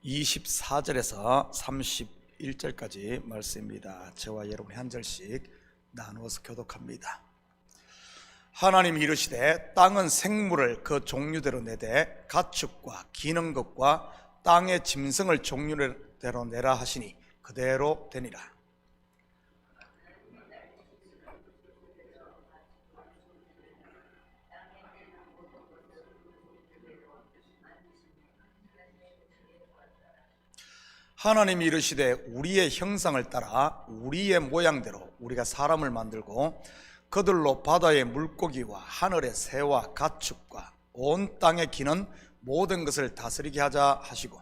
24절에서 31절까지 말씀입니다. 저와 여러분이 한 절씩 나누어서 교독합니다. 하나님이 이르시되 땅은 생물을 그 종류대로 내되 가축과 기는 것과 땅의 짐승을 종류대로 내라 하시니 그대로 되니라. 하나님이 이르시되 우리의 형상을 따라 우리의 모양대로 우리가 사람을 만들고 그들로 바다의 물고기와 하늘의 새와 가축과 온 땅에 기는 모든 것을 다스리게 하자 하시고,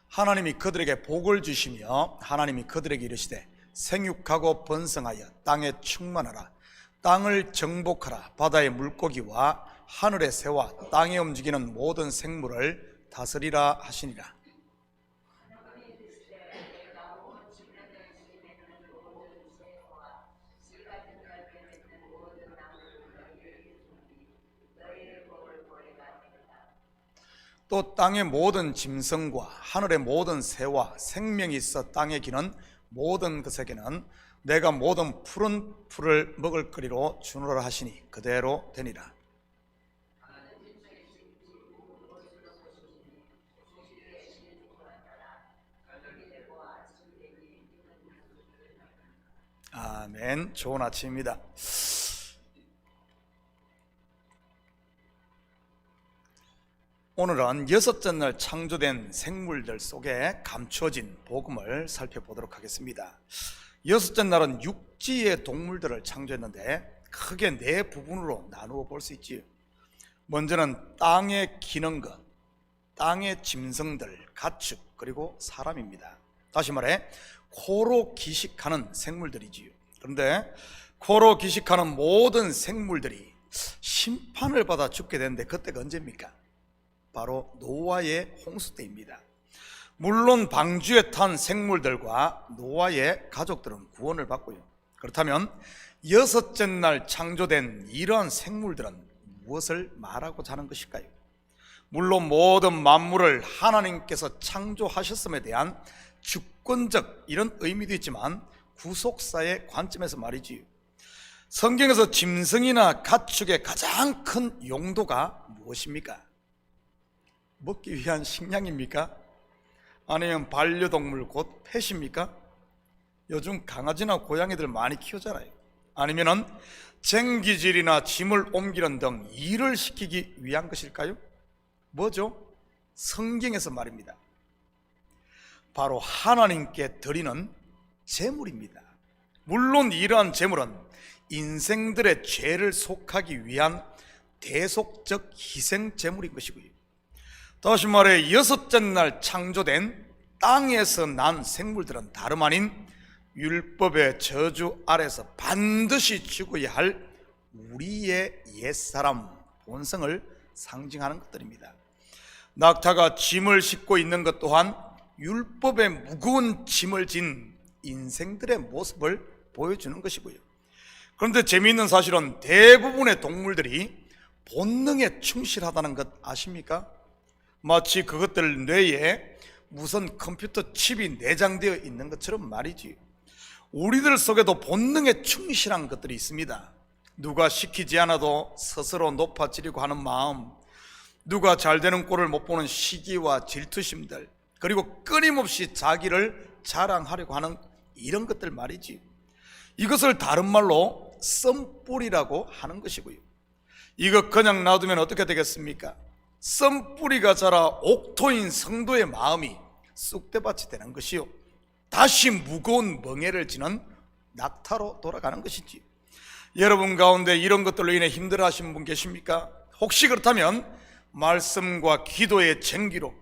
하나님이 그들에게 복을 주시며 하나님이 그들에게 이르시되 생육하고 번성하여 땅에 충만하라. 땅을 정복하라. 바다의 물고기와 하늘의 새와 땅에 움직이는 모든 생물을 다스리라 하시니라. 또 땅의 모든 짐승과 하늘의 모든 새와 생명이 있어 땅에 기는 모든 것에게는 내가 모든 푸른 풀을 먹을 거리로 주노라 하시니 그대로 되니라. 아멘. 좋은 아침입니다. 오늘은 여섯째 날 창조된 생물들 속에 감추어진 복음을 살펴보도록 하겠습니다. 여섯째 날은 육지의 동물들을 창조했는데 크게 네 부분으로 나누어 볼 수 있지요. 먼저는 땅에 기는 것, 땅의 짐승들, 가축, 그리고 사람입니다. 다시 말해 코로 기식하는 생물들이지요. 그런데 코로 기식하는 모든 생물들이 심판을 받아 죽게 되는데 그때가 언제입니까? 바로 노아의 홍수 때입니다. 물론 방주에 탄 생물들과 노아의 가족들은 구원을 받고요. 그렇다면 여섯째 날 창조된 이러한 생물들은 무엇을 말하고자 하는 것일까요? 물론 모든 만물을 하나님께서 창조하셨음에 대한 주권적 이런 의미도 있지만 구속사의 관점에서 말이지요. 성경에서 짐승이나 가축의 가장 큰 용도가 무엇입니까? 먹기 위한 식량입니까? 아니면 반려동물 곧 펫입니까? 요즘 강아지나 고양이들 많이 키우잖아요. 아니면은 쟁기질이나 짐을 옮기는 등 일을 시키기 위한 것일까요? 뭐죠? 성경에서 말입니다. 바로 하나님께 드리는 제물입니다. 물론 이러한 제물은 인생들의 죄를 속하기 위한 대속적 희생 제물인 것이고요. 다시 말해 여섯째 날 창조된 땅에서 난 생물들은 다름 아닌 율법의 저주 아래서 반드시 죽어야 할 우리의 옛사람 본성을 상징하는 것들입니다. 낙타가 짐을 싣고 있는 것 또한 율법의 무거운 짐을 진 인생들의 모습을 보여주는 것이고요. 그런데 재미있는 사실은 대부분의 동물들이 본능에 충실하다는 것 아십니까? 마치 그것들 뇌에 무슨 컴퓨터 칩이 내장되어 있는 것처럼 말이지. 우리들 속에도 본능에 충실한 것들이 있습니다. 누가 시키지 않아도 스스로 높아지려고 하는 마음, 누가 잘 되는 꼴을 못 보는 시기와 질투심들, 그리고 끊임없이 자기를 자랑하려고 하는 이런 것들 말이지. 이것을 다른 말로 썸뿌리라고 하는 것이고요. 이거 그냥 놔두면 어떻게 되겠습니까? 썸뿌리가 자라 옥토인 성도의 마음이 쑥대밭이 되는 것이요, 다시 무거운 멍에를 지는 낙타로 돌아가는 것이지. 여러분 가운데 이런 것들로 인해 힘들어하시는 분 계십니까? 혹시 그렇다면 말씀과 기도의 쟁기로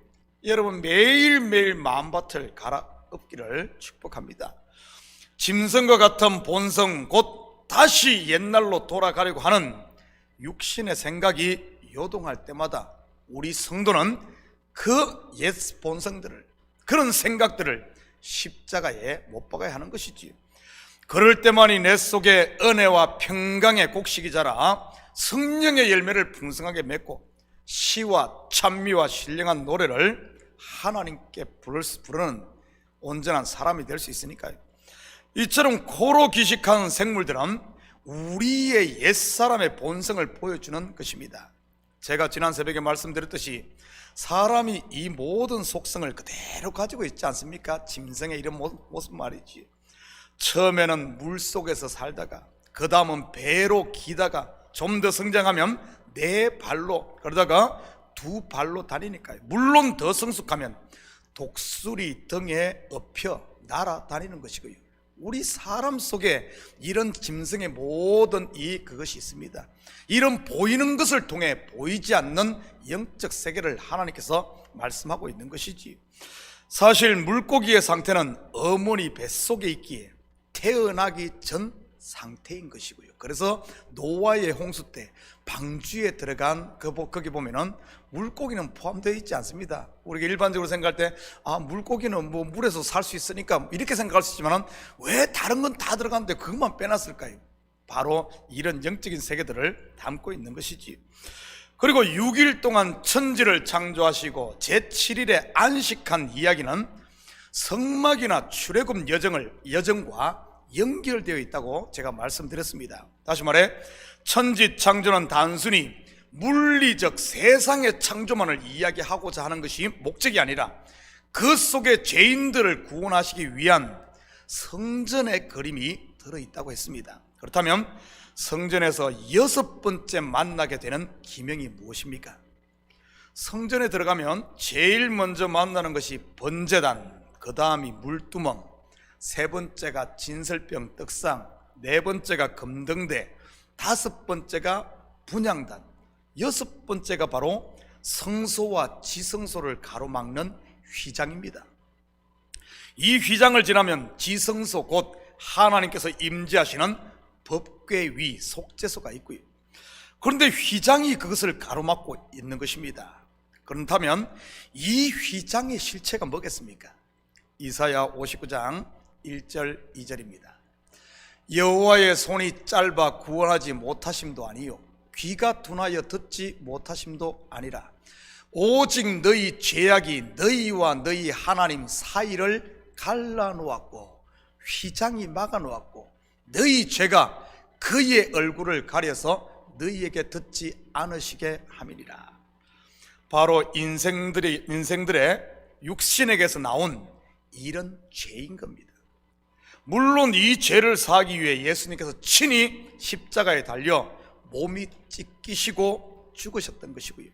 여러분 매일매일 마음밭을 갈아엎기를 축복합니다. 짐승과 같은 본성, 곧 다시 옛날로 돌아가려고 하는 육신의 생각이 요동할 때마다 우리 성도는 그 옛 본성들을, 그런 생각들을 십자가에 못 박아야 하는 것이지요. 그럴 때만이 내 속에 은혜와 평강의 곡식이 자라 성령의 열매를 풍성하게 맺고 시와 찬미와 신령한 노래를 하나님께 부르는 온전한 사람이 될 수 있으니까요. 이처럼 고로 기식한 생물들은 우리의 옛사람의 본성을 보여주는 것입니다. 제가 지난 새벽에 말씀드렸듯이 사람이 이 모든 속성을 그대로 가지고 있지 않습니까? 짐승의 이런 모습 말이지. 처음에는 물속에서 살다가 그 다음은 배로 기다가 좀 더 성장하면 네 발로, 그러다가 두 발로 다니니까요. 물론 더 성숙하면 독수리 등에 엎여 날아다니는 것이고요. 우리 사람 속에 이런 짐승의 모든 그것이 있습니다. 이런 보이는 것을 통해 보이지 않는 영적 세계를 하나님께서 말씀하고 있는 것이지. 사실 물고기의 상태는 어머니 뱃속에 있기에 태어나기 전 상태인 것이고요. 그래서 노아의 홍수 때 방주에 들어간 거기 보면은 물고기는 포함되어 있지 않습니다. 우리가 일반적으로 생각할 때 물고기는 뭐 물에서 살 수 있으니까 이렇게 생각할 수 있지만 왜 다른 건 다 들어갔는데 그것만 빼놨을까요? 바로 이런 영적인 세계들을 담고 있는 것이지. 그리고 6일 동안 천지를 창조하시고 제7일에 안식한 이야기는 성막이나 출애굽 여정과 연결되어 있다고 제가 말씀드렸습니다. 다시 말해 천지 창조는 단순히 물리적 세상의 창조만을 이야기하고자 하는 것이 목적이 아니라 그 속에 죄인들을 구원하시기 위한 성전의 그림이 들어있다고 했습니다. 그렇다면 성전에서 6번째 만나게 되는 기명이 무엇입니까? 성전에 들어가면 제일 먼저 만나는 것이 번제단, 그 다음이 물두멍, 세 번째가 진설병 떡상, 네 번째가 금등대, 다섯 번째가 분향단, 여섯 번째가 바로 성소와 지성소를 가로막는 휘장입니다. 이 휘장을 지나면 지성소 곧 하나님께서 임재하시는 법궤 위 속죄소가 있고요. 그런데 휘장이 그것을 가로막고 있는 것입니다. 그렇다면 이 휘장의 실체가 뭐겠습니까? 이사야 59장 1절 2절입니다. 여호와의 손이 짧아 구원하지 못하심도 아니요 귀가 둔하여 듣지 못하심도 아니라 오직 너희 죄악이 너희와 너희 하나님 사이를 갈라놓았고 휘장이 막아놓았고 너희 죄가 그의 얼굴을 가려서 너희에게 듣지 않으시게 함이니라. 바로 인생들의 육신에게서 나온 이런 죄인 겁니다. 물론 이 죄를 사하기 위해 예수님께서 친히 십자가에 달려 몸이 찢기시고 죽으셨던 것이고요.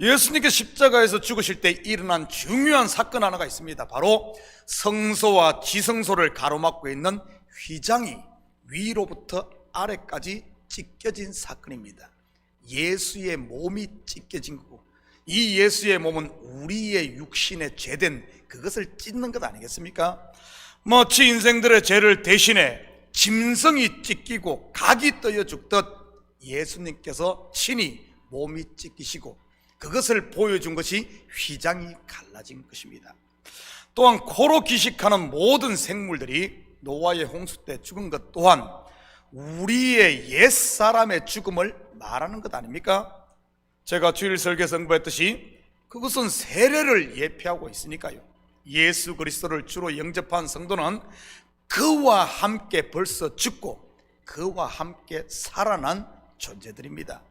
예수님께서 십자가에서 죽으실 때 일어난 중요한 사건 하나가 있습니다. 바로 성소와 지성소를 가로막고 있는 휘장이 위로부터 아래까지 찢겨진 사건입니다. 예수의 몸이 찢겨진 거고 이 예수의 몸은 우리의 육신에 죄된 그것을 찢는 것 아니겠습니까? 마치 인생들의 죄를 대신해 짐승이 찢기고 각이 떠여 죽듯 예수님께서 친히 몸이 찢기시고 그것을 보여준 것이 휘장이 갈라진 것입니다. 또한 코로 기식하는 모든 생물들이 노아의 홍수 때 죽은 것 또한 우리의 옛사람의 죽음을 말하는 것 아닙니까? 제가 주일 설교 선포했듯이 그것은 세례를 예표하고 있으니까요. 예수 그리스도를 주로 영접한 성도는 그와 함께 벌써 죽고 그와 함께 살아난 존재들입니다.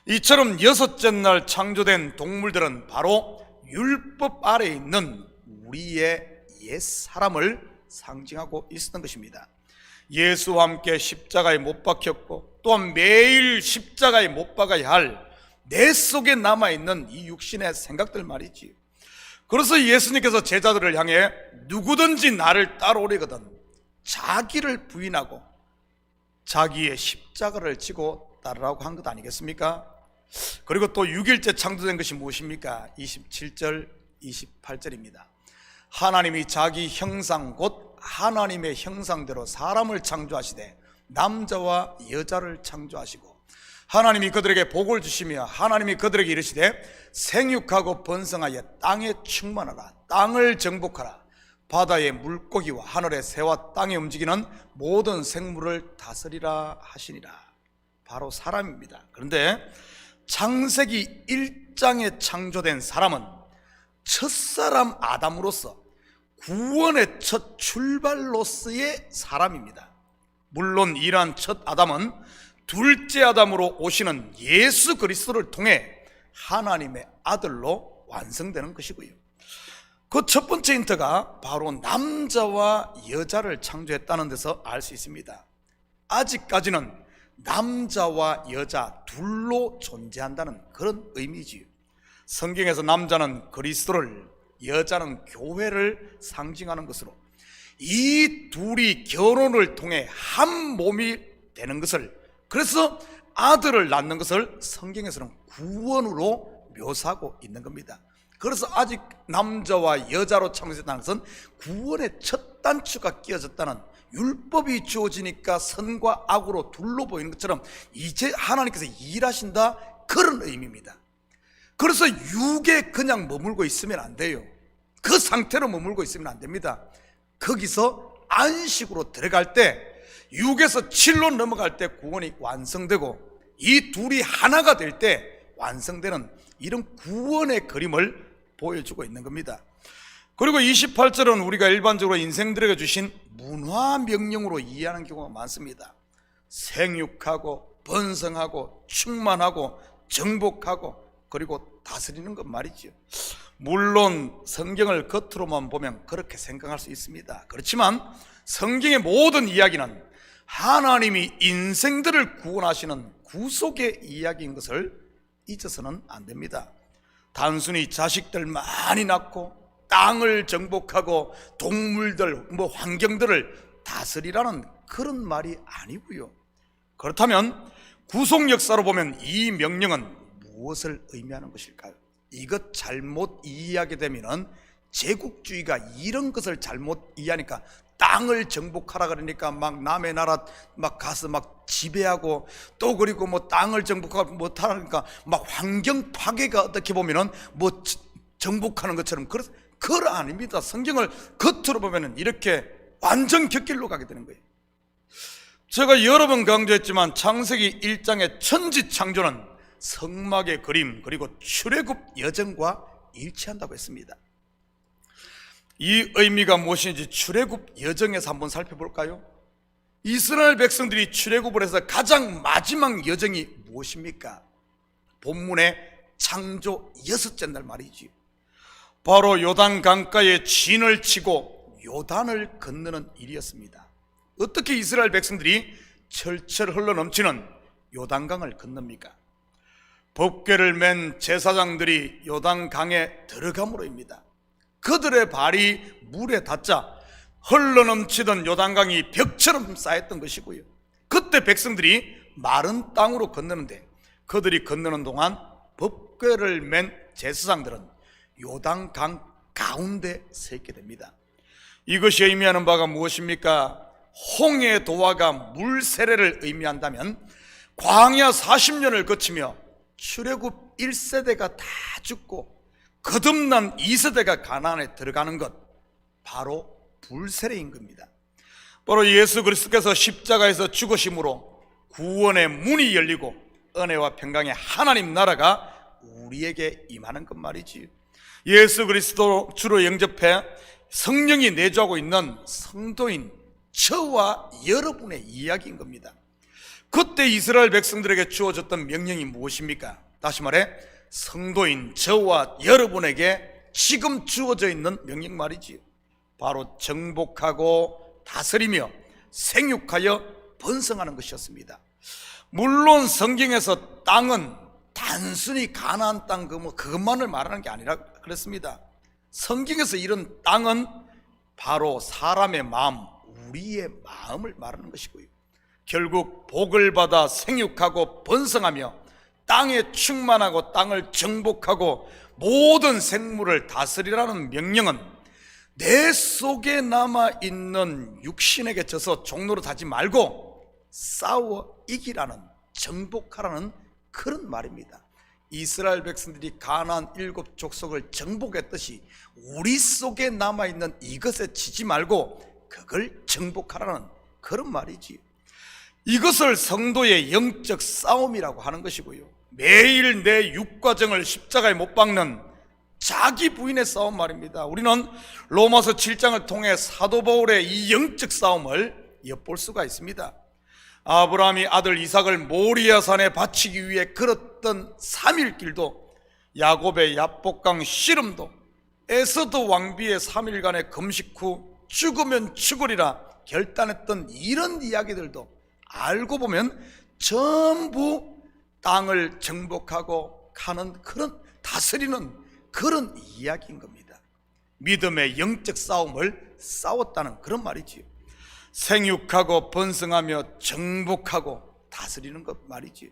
이처럼 여섯째 날 창조된 동물들은 바로 율법 아래에 있는 우리의 옛사람을 상징하고 있었던 것입니다. 예수와 함께 십자가에 못 박혔고 또한 매일 십자가에 못 박아야 할 내 속에 남아있는 이 육신의 생각들 말이지. 그래서 예수님께서 제자들을 향해 누구든지 나를 따라오려거든 자기를 부인하고 자기의 십자가를 지고 따르라고 한 것 아니겠습니까? 그리고 또 6일째 창조된 것이 무엇입니까? 27절 28절입니다. 하나님이 자기 형상 곧 하나님의 형상대로 사람을 창조하시되 남자와 여자를 창조하시고 하나님이 그들에게 복을 주시며 하나님이 그들에게 이르시되 생육하고 번성하여 땅에 충만하라 땅을 정복하라 바다의 물고기와 하늘의 새와 땅에 움직이는 모든 생물을 다스리라 하시니라. 바로 사람입니다. 그런데 창세기 1장에 창조된 사람은 첫사람 아담으로서 구원의 첫 출발로서의 사람입니다. 물론 이러한 첫 아담은 둘째 아담으로 오시는 예수 그리스도를 통해 하나님의 아들로 완성되는 것이고요. 그 첫 번째 힌트가 바로 남자와 여자를 창조했다는 데서 알 수 있습니다. 아직까지는 남자와 여자 둘로 존재한다는 그런 의미지요. 성경에서 남자는 그리스도를, 여자는 교회를 상징하는 것으로 이 둘이 결혼을 통해 한 몸이 되는 것을, 그래서 아들을 낳는 것을 성경에서는 구원으로 묘사하고 있는 겁니다. 그래서 아직 남자와 여자로 창조했다는 것은 구원의 첫 단추가 끼어졌다는, 율법이 주어지니까 선과 악으로 둘로 보이는 것처럼 이제 하나님께서 일하신다, 그런 의미입니다. 그래서 육에 그냥 머물고 있으면 안 돼요. 그 상태로 머물고 있으면 안 됩니다. 거기서 안식으로 들어갈 때, 6에서 7로 넘어갈 때 구원이 완성되고 이 둘이 하나가 될 때 완성되는 이런 구원의 그림을 보여주고 있는 겁니다. 그리고 28절은 우리가 일반적으로 인생들에게 주신 문화 명령으로 이해하는 경우가 많습니다. 생육하고 번성하고 충만하고 정복하고 그리고 다스리는 것 말이죠. 물론 성경을 겉으로만 보면 그렇게 생각할 수 있습니다. 그렇지만 성경의 모든 이야기는 하나님이 인생들을 구원하시는 구속의 이야기인 것을 잊어서는 안 됩니다. 단순히 자식들 많이 낳고 땅을 정복하고 동물들, 환경들을 다스리라는 그런 말이 아니고요. 그렇다면 구속 역사로 보면 이 명령은 무엇을 의미하는 것일까요? 이것 잘못 이해하게 되면은 제국주의가 이런 것을 잘못 이해하니까 땅을 정복하라 그러니까 막 남의 나라 막 가서 막 지배하고, 또 그리고 뭐 땅을 정복하고 못하니까 막 환경 파괴가 어떻게 보면은 뭐 정복하는 것처럼, 그건 아닙니다. 성경을 겉으로 보면은 이렇게 완전 곁길로 가게 되는 거예요. 제가 여러 번 강조했지만 창세기 1장의 천지 창조는 성막의 그림 그리고 출애굽 여정과 일치한다고 했습니다. 이 의미가 무엇인지 출애굽 여정에서 한번 살펴볼까요? 이스라엘 백성들이 출애굽을 해서 가장 마지막 여정이 무엇입니까? 본문의 창조 6째 날 말이지. 바로 요단 강가에 진을 치고 요단을 건너는 일이었습니다. 어떻게 이스라엘 백성들이 철철 흘러넘치는 요단강을 건넙니까? 법궤를 맨 제사장들이 요단강에 들어감으로입니다. 그들의 발이 물에 닿자 흘러넘치던 요단강이 벽처럼 쌓였던 것이고요. 그때 백성들이 마른 땅으로 건너는데, 그들이 건너는 동안 법궤를 맨 제사장들은 요단강 가운데 서 있게 됩니다. 이것이 의미하는 바가 무엇입니까? 홍해 도화가 물 세례를 의미한다면 광야 40년을 거치며 출애굽 1세대가 다 죽고 거듭난 2세대가 가나안에 들어가는 것, 바로 불세례인 겁니다. 바로 예수 그리스도께서 십자가에서 죽으심으로 구원의 문이 열리고 은혜와 평강의 하나님 나라가 우리에게 임하는 것 말이지. 예수 그리스도 주로 영접해 성령이 내주하고 있는 성도인 저와 여러분의 이야기인 겁니다. 그때 이스라엘 백성들에게 주어졌던 명령이 무엇입니까? 다시 말해 성도인 저와 여러분에게 지금 주어져 있는 명령 말이지요. 바로 정복하고 다스리며 생육하여 번성하는 것이었습니다. 물론 성경에서 땅은 단순히 가나안 땅 그것만을 말하는 게 아니라 그랬습니다. 성경에서 이런 땅은 바로 사람의 마음, 우리의 마음을 말하는 것이고요. 결국 복을 받아 생육하고 번성하며 땅에 충만하고 땅을 정복하고 모든 생물을 다스리라는 명령은 내 속에 남아있는 육신에게 져서 종로로 하지 말고 싸워 이기라는, 정복하라는 그런 말입니다. 이스라엘 백성들이 가나안 7 족속을 정복했듯이 우리 속에 남아있는 이것에 지지 말고 그걸 정복하라는 그런 말이지. 이것을 성도의 영적 싸움이라고 하는 것이고요, 매일 내 육과정을 십자가에 못 박는 자기 부인의 싸움 말입니다. 우리는 로마서 7장을 통해 사도 바울의 이 영적 싸움을 엿볼 수가 있습니다. 아브라함이 아들 이삭을 모리아산에 바치기 위해 걸었던 3일 길도, 야곱의 야복강 씨름도, 에서드 왕비의 3일간의 금식 후 죽으면 죽으리라 결단했던 이런 이야기들도 알고 보면 전부 땅을 정복하고 가는 그런, 다스리는 그런 이야기인 겁니다. 믿음의 영적 싸움을 싸웠다는 그런 말이지요. 생육하고 번성하며 정복하고 다스리는 것 말이지요.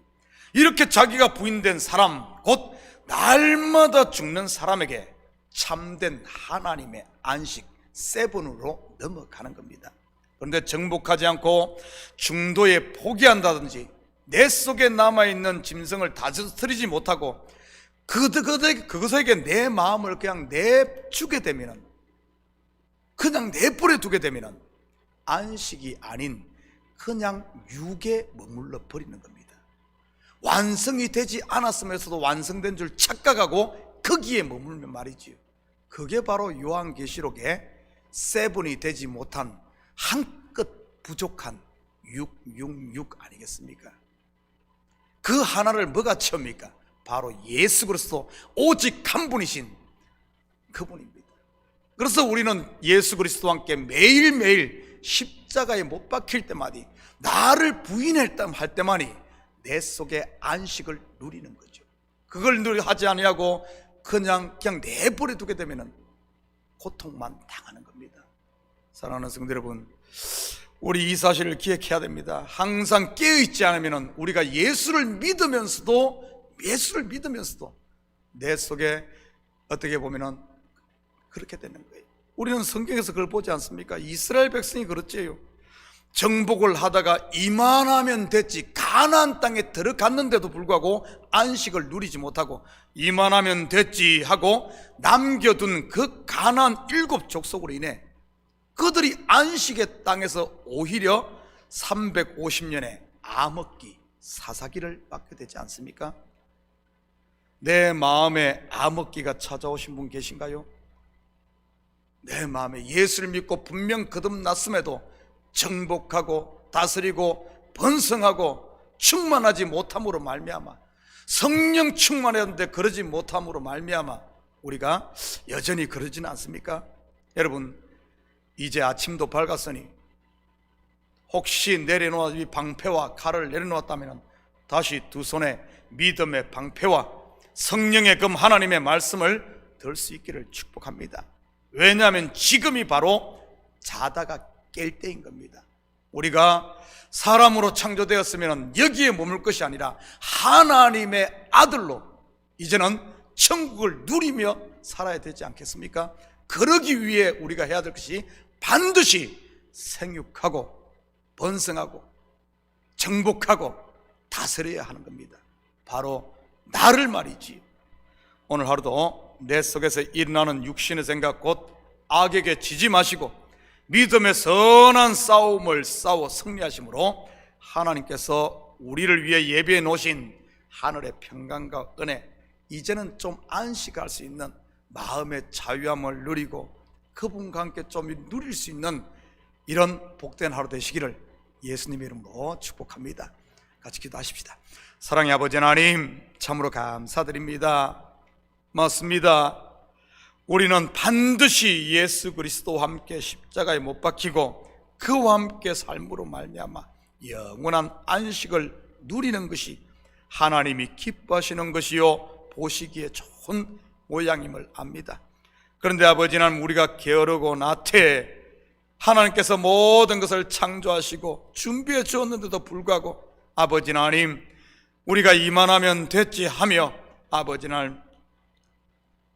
이렇게 자기가 부인된 사람, 곧 날마다 죽는 사람에게 참된 하나님의 안식 세븐으로 넘어가는 겁니다. 그런데 정복하지 않고 중도에 포기한다든지 내 속에 남아있는 짐승을 다스리지 못하고 그것에게 내 마음을 그냥 내주게 되면, 그냥 내버려 두게 되면 안식이 아닌 그냥 육에 머물러 버리는 겁니다. 완성이 되지 않았으면서도 완성된 줄 착각하고 거기에 머물면 말이지요, 그게 바로 요한계시록에 세븐이 되지 못한 한껏 부족한 666 아니겠습니까? 그 하나를 뭐가 채웁니까? 바로 예수 그리스도 오직 한 분이신 그분입니다. 그래서 우리는 예수 그리스도와 함께 매일매일 십자가에 못 박힐 때마다, 나를 부인할 때만이 내 속에 안식을 누리는 거죠. 그걸 하지 아니하고 그냥 내버려 두게 되면 고통만 당하는 겁니다. 사랑하는 성도 여러분, 우리 이 사실을 기억해야 됩니다. 항상 깨어있지 않으면 우리가 예수를 믿으면서도 내 속에 어떻게 보면 그렇게 되는 거예요. 우리는 성경에서 그걸 보지 않습니까? 이스라엘 백성이 그렇지요. 정복을 하다가 이만하면 됐지, 가나안 땅에 들어갔는데도 불구하고 안식을 누리지 못하고 이만하면 됐지 하고 남겨둔 그 가나안 7 족속으로 인해 그들이 안식의 땅에서 오히려 350년의 암흑기, 사사기를 맞게 되지 않습니까? 내 마음에 암흑기가 찾아오신 분 계신가요? 내 마음에 예수를 믿고 분명 거듭났음에도 정복하고 다스리고 번성하고 충만하지 못함으로 말미암아, 성령 충만했는데 그러지 못함으로 말미암아 우리가 여전히 그러지는 않습니까? 여러분, 이제 아침도 밝았으니 혹시 내려놓은 이 방패와 칼을 내려놓았다면 다시 두 손에 믿음의 방패와 성령의 금 하나님의 말씀을 들 수 있기를 축복합니다. 왜냐하면 지금이 바로 자다가 깰 때인 겁니다. 우리가 사람으로 창조되었으면 여기에 머물 것이 아니라 하나님의 아들로 이제는 천국을 누리며 살아야 되지 않겠습니까? 그러기 위해 우리가 해야 될 것이 반드시 생육하고 번성하고 정복하고 다스려야 하는 겁니다. 바로 나를 말이지. 오늘 하루도 내 속에서 일어나는 육신의 생각 곧 악에게 지지 마시고 믿음의 선한 싸움을 싸워 승리하심으로 하나님께서 우리를 위해 예비해 놓으신 하늘의 평강과 은혜, 이제는 좀 안식할 수 있는 마음의 자유함을 누리고 그분과 함께 좀 누릴 수 있는 이런 복된 하루 되시기를 예수님의 이름으로 축복합니다. 같이 기도하십시다. 사랑의 아버지 하나님, 참으로 감사드립니다. 맞습니다. 우리는 반드시 예수 그리스도와 함께 십자가에 못 박히고 그와 함께 삶으로 말미암아 영원한 안식을 누리는 것이 하나님이 기뻐하시는 것이요 보시기에 좋은 모양임을 압니다. 그런데 아버지 하나님, 우리가 게으르고 나태해 하나님께서 모든 것을 창조하시고 준비해 주었는데도 불구하고 아버지 하나님, 우리가 이만하면 됐지 하며 아버지 하나님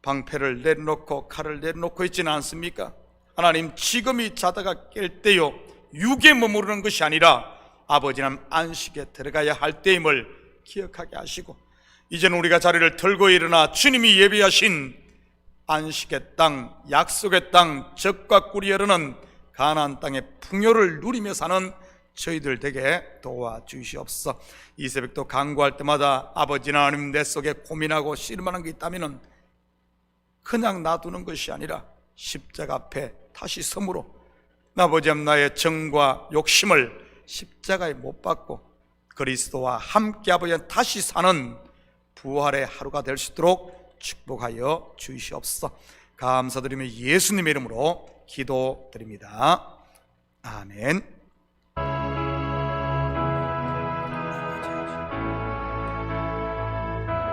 방패를 내려놓고 칼을 내려놓고 있지는 않습니까? 하나님, 지금이 자다가 깰 때요 육에 머무르는 것이 아니라 아버지 하나님 안식에 들어가야 할 때임을 기억하게 하시고 이제는 우리가 자리를 털고 일어나 주님이 예비하신 안식의 땅, 약속의 땅, 젖과 꿀이 흐르는 가나안 땅의 풍요를 누리며 사는 저희들 되게 도와주시옵소서. 이 새벽도 간구할 때마다 아버지나 하나님, 내 속에 고민하고 실망한 게 있다면 그냥 놔두는 것이 아니라 십자가 앞에 다시 섬으로 아버지 나의 정과 욕심을 십자가에 못 박고 그리스도와 함께 아버지 다시 사는 부활의 하루가 될 수 있도록 축복하여 주시옵소서. 감사드리며 예수님의 이름으로 기도드립니다. 아멘.